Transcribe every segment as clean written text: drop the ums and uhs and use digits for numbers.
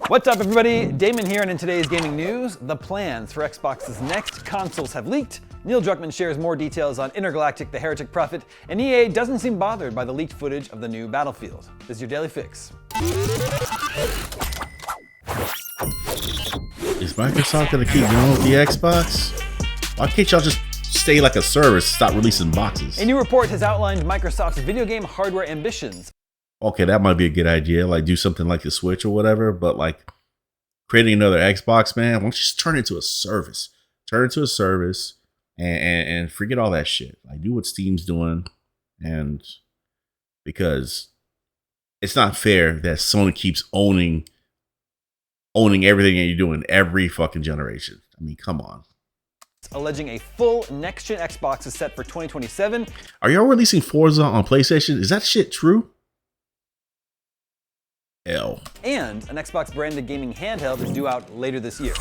What's up, everybody? Damon here, and in today's gaming news, the plans for Xbox's next consoles have leaked. Neil Druckmann shares more details on Intergalactic: The Heretic Prophet, and EA doesn't seem bothered by the leaked footage of the new Battlefield. This is your Daily Fix. Is Microsoft gonna keep going with the Xbox? Why can't y'all just stay like a service, stop releasing boxes? A new report has outlined Microsoft's video game hardware ambitions. Okay, that might be a good idea. Like do something like the Switch or whatever, but like creating another Xbox, man, why don't you just turn it into a service? Turn it into a service and forget all that shit. Like do what Steam's doing, and because it's not fair that Sony keeps owning everything that you're doing every fucking generation. I mean, come on. Alleging a full next-gen Xbox is set for 2027. Are y'all releasing Forza on PlayStation? Is that shit true? L. And an Xbox-branded gaming handheld is due out later this year.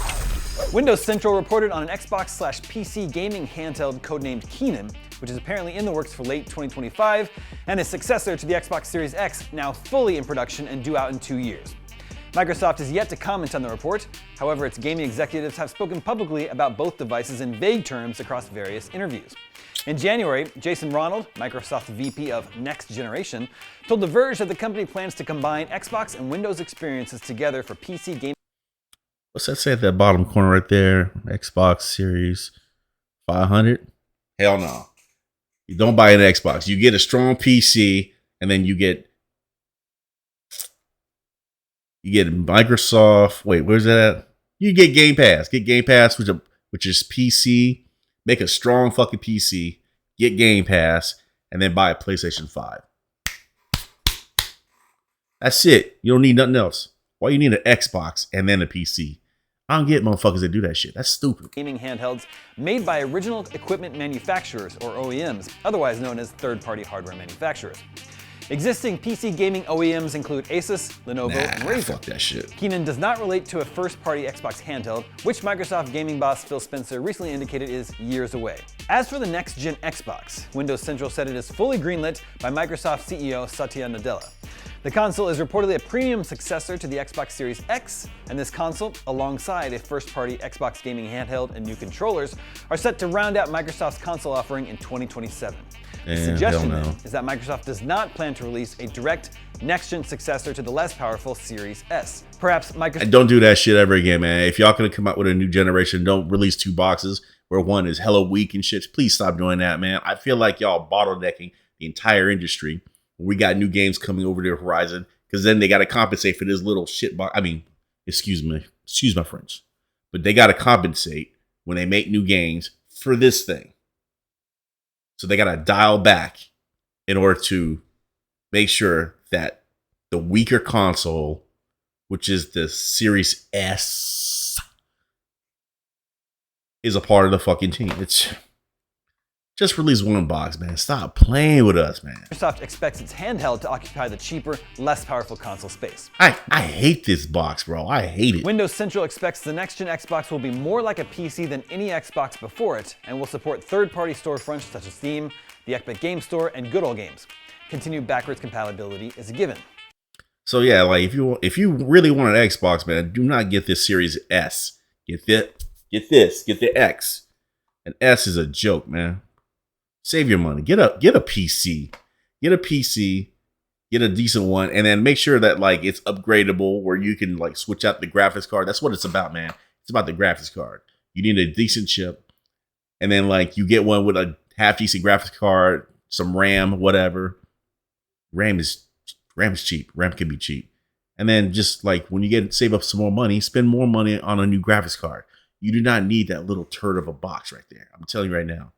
Windows Central reported on an Xbox/PC gaming handheld codenamed Keenan, which is apparently in the works for late 2025, and a successor to the Xbox Series X, now fully in production and due out in 2 years. Microsoft is yet to comment on the report. However, its gaming executives have spoken publicly about both devices in vague terms across various interviews. In January, Jason Ronald, Microsoft VP of Next Generation, told The Verge that the company plans to combine Xbox and Windows experiences together for PC gaming. What's that say at that bottom corner right there? Xbox Series 500? Hell no. You don't buy an Xbox. You get a strong PC, and then you get Microsoft. Wait, where's that at? You get Game Pass. Get Game Pass, which is PC. Make a strong fucking PC. Get Game Pass, and then buy a PlayStation 5. That's it. You don't need nothing else. Why you need an Xbox and then a PC? I don't get motherfuckers that do that shit. That's stupid. Gaming handhelds made by original equipment manufacturers, or OEMs, otherwise known as third-party hardware manufacturers. Existing PC gaming OEMs include Asus, Lenovo, and Razer. Fuck that shit. Keenan does not relate to a first-party Xbox handheld, which Microsoft gaming boss Phil Spencer recently indicated is years away. As for the next-gen Xbox, Windows Central said it is fully greenlit by Microsoft CEO Satya Nadella. The console is reportedly a premium successor to the Xbox Series X, and this console, alongside a first-party Xbox gaming handheld and new controllers, are set to round out Microsoft's console offering in 2027. The suggestion is that Microsoft does not plan to release a direct next-gen successor to the less powerful Series S. Perhaps Microsoft... And don't do that shit ever again, man. If y'all gonna come out with a new generation, don't release two boxes where one is hella weak and shit. Please stop doing that, man. I feel like y'all bottlenecking the entire industry. We got new games coming over the horizon, because then they got to compensate for this little shit box. I mean, excuse my French, but they got to compensate when they make new games for this thing. So they got to dial back in order to make sure that the weaker console, which is the Series S, is a part of the fucking team. It's just release one box, man. Stop playing with us, man. Microsoft expects its handheld to occupy the cheaper, less powerful console space. I hate this box, bro. I hate it. Windows Central expects the next-gen Xbox will be more like a PC than any Xbox before it, and will support third-party storefronts such as Steam, the Epic Game Store, and Good Old Games. Continued backwards compatibility is a given. So yeah, like if you really want an Xbox, man, do not get this Series S. Get the X. An S is a joke, man. Save your money. Get a PC. Get a PC. Get a decent one, and then make sure that like it's upgradable, where you can like switch out the graphics card. That's what it's about, man. It's about the graphics card. You need a decent chip, and then like you get one with a half decent graphics card, some RAM, whatever. RAM is cheap. RAM can be cheap, and then just like when you save up some more money, spend more money on a new graphics card. You do not need that little turd of a box right there. I'm telling you right now.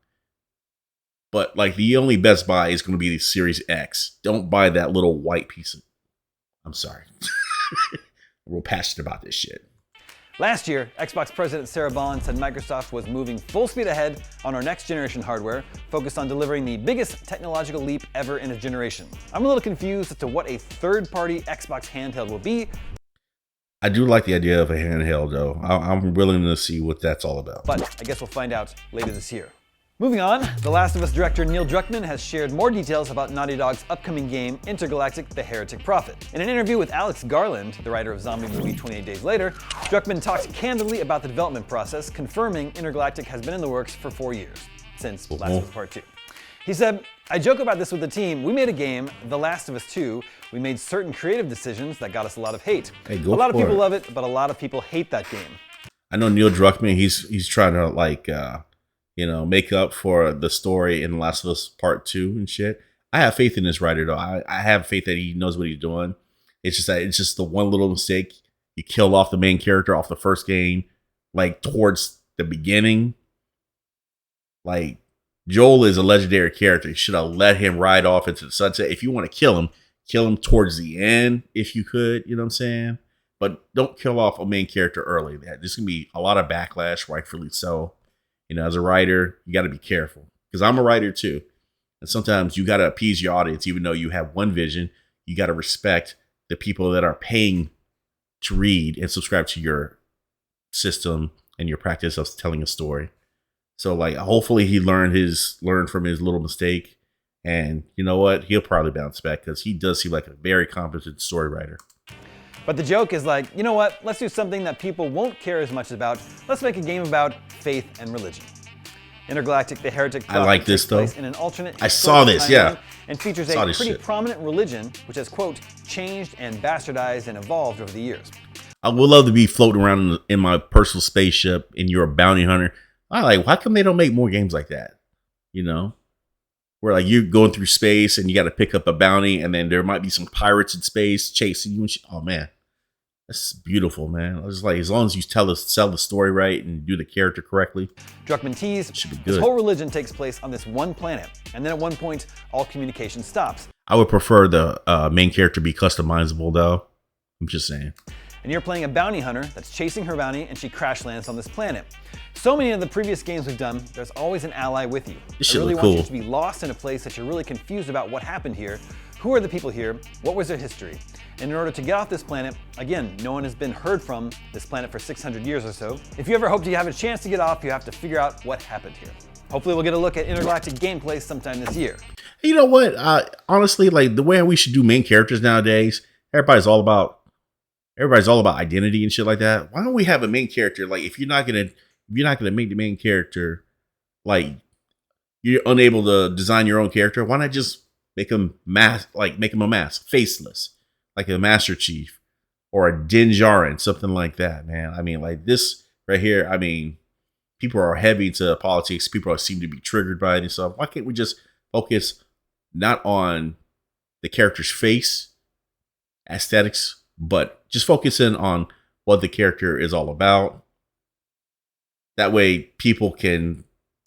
But like the only best buy is going to be the Series X. Don't buy that little white piece of... I'm sorry. I'm real passionate about this shit. Last year, Xbox President Sarah Bond said Microsoft was moving full speed ahead on our next generation hardware, focused on delivering the biggest technological leap ever in a generation. I'm a little confused as to what a third-party Xbox handheld will be. I do like the idea of a handheld, though. I'm willing to see what that's all about. But I guess we'll find out later this year. Moving on, The Last of Us director Neil Druckmann has shared more details about Naughty Dog's upcoming game, Intergalactic: The Heretic Prophet. In an interview with Alex Garland, the writer of zombie movie 28 Days Later, Druckmann talked candidly about the development process, confirming Intergalactic has been in the works for 4 years, since Last of Us Part 2. He said, "I joke about this with the team. We made a game, The Last of Us 2. We made certain creative decisions that got us a lot of hate. Hey, a lot of people love it, but a lot of people hate that game." I know Neil Druckmann, he's trying to like, make up for the story in The Last of Us Part 2 and shit. I have faith in this writer, though. I have faith that he knows what he's doing. It's just the one little mistake. You kill off the main character off the first game, like towards the beginning. Like, Joel is a legendary character. You should have let him ride off into the sunset. If you want to kill him towards the end, if you could, you know what I'm saying? But don't kill off a main character early. There's going to be a lot of backlash, rightfully so. As a writer, you got to be careful. Because I'm a writer too. And sometimes you got to appease your audience, even though you have one vision. You got to respect the people that are paying to read and subscribe to your system and your practice of telling a story. So, like, hopefully he learned from his little mistake. And you know what? He'll probably bounce back because he does seem like a very competent story writer. But the joke is like, you know what? Let's do something that people won't care as much about. Let's make a game about faith and religion. Intergalactic: The Heretic Prophet I like this, though. In an alternate I saw this, yeah. And features a pretty prominent religion, which has, quote, changed and bastardized and evolved over the years. I would love to be floating around in my personal spaceship and you're a bounty hunter. Why come they don't make more games like that? Where like you're going through space and you got to pick up a bounty and then there might be some pirates in space chasing you and shit. Oh man, that's beautiful, man. I was like, as long as you sell the story right and do the character correctly. Druckmann teased, this whole religion takes place on this one planet, and then at one point, all communication stops. I would prefer the main character be customizable, though. I'm just saying. And you're playing a bounty hunter that's chasing her bounty, and she crash lands on this planet. So many of the previous games we've done, there's always an ally with you. I really want you to be lost in a place that you're really confused about what happened here. Who are the people here? What was their history? And in order to get off this planet, again, no one has been heard from this planet for 600 years or so. If you ever hope you have a chance to get off, you have to figure out what happened here. Hopefully we'll get a look at intergalactic gameplay sometime this year. You know what? Honestly, like the way we should do main characters nowadays, everybody's all about identity and shit like that. Why don't we have a main character? Like if you're not gonna make the main character, like you're unable to design your own character, why not just make him a mask, faceless, like a Master Chief or a Din Djarin, something like that, man. I mean, like this right here. I mean, people are heavy into politics. People seem to be triggered by it and stuff. Why can't we just focus not on the character's face, aesthetics, but just focusing on what the character is all about? That way, people can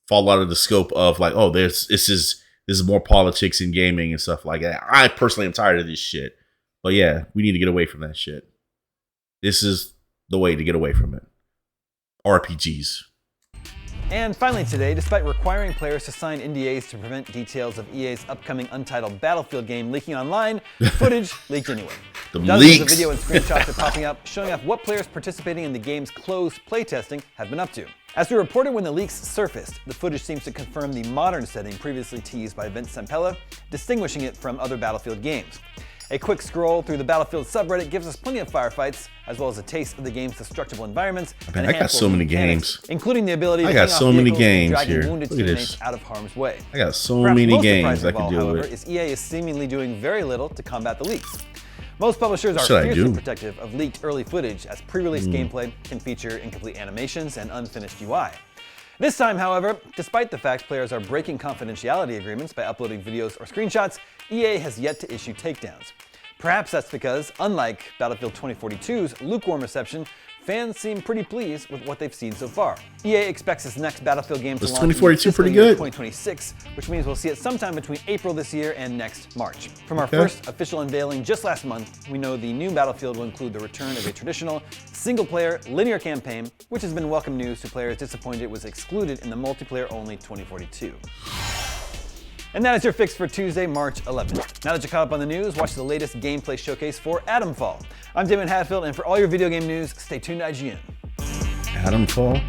fall out of the scope of like, oh, this is more politics in gaming and stuff like that. I personally am tired of this shit. But yeah, we need to get away from that shit. This is the way to get away from it. RPGs. And finally today, despite requiring players to sign NDAs to prevent details of EA's upcoming untitled Battlefield game leaking online, footage leaked anyway. Dozens of video and screenshots are popping up, showing off what players participating in the game's closed playtesting have been up to. As we reported when the leaks surfaced, the footage seems to confirm the modern setting previously teased by Vince Zampella, distinguishing it from other Battlefield games. A quick scroll through the Battlefield subreddit gives us plenty of firefights, as well as a taste of the game's destructible environments. Man, I got so many games, including the ability to got so many games here. Wounded teammates out of harm's way. I got so many games I can deal with. Is EA is seemingly doing very little to combat the leaks. Most publishers are fiercely protective of leaked early footage, as pre-release gameplay can feature incomplete animations and unfinished UI. This time, however, despite the fact players are breaking confidentiality agreements by uploading videos or screenshots, EA has yet to issue takedowns. Perhaps that's because, unlike Battlefield 2042's lukewarm reception, fans seem pretty pleased with what they've seen so far. EA expects its next Battlefield game to launch in 2026, which means we'll see it sometime between April this year and next March. From our first official unveiling just last month, we know the new Battlefield will include the return of a traditional, single-player, linear campaign, which has been welcome news to players disappointed it was excluded in the multiplayer-only 2042. And that is your fix for Tuesday, March 11th. Now that you're caught up on the news, watch the latest gameplay showcase for Atomfall. I'm Damon Hadfield, and for all your video game news, stay tuned to IGN. Atomfall?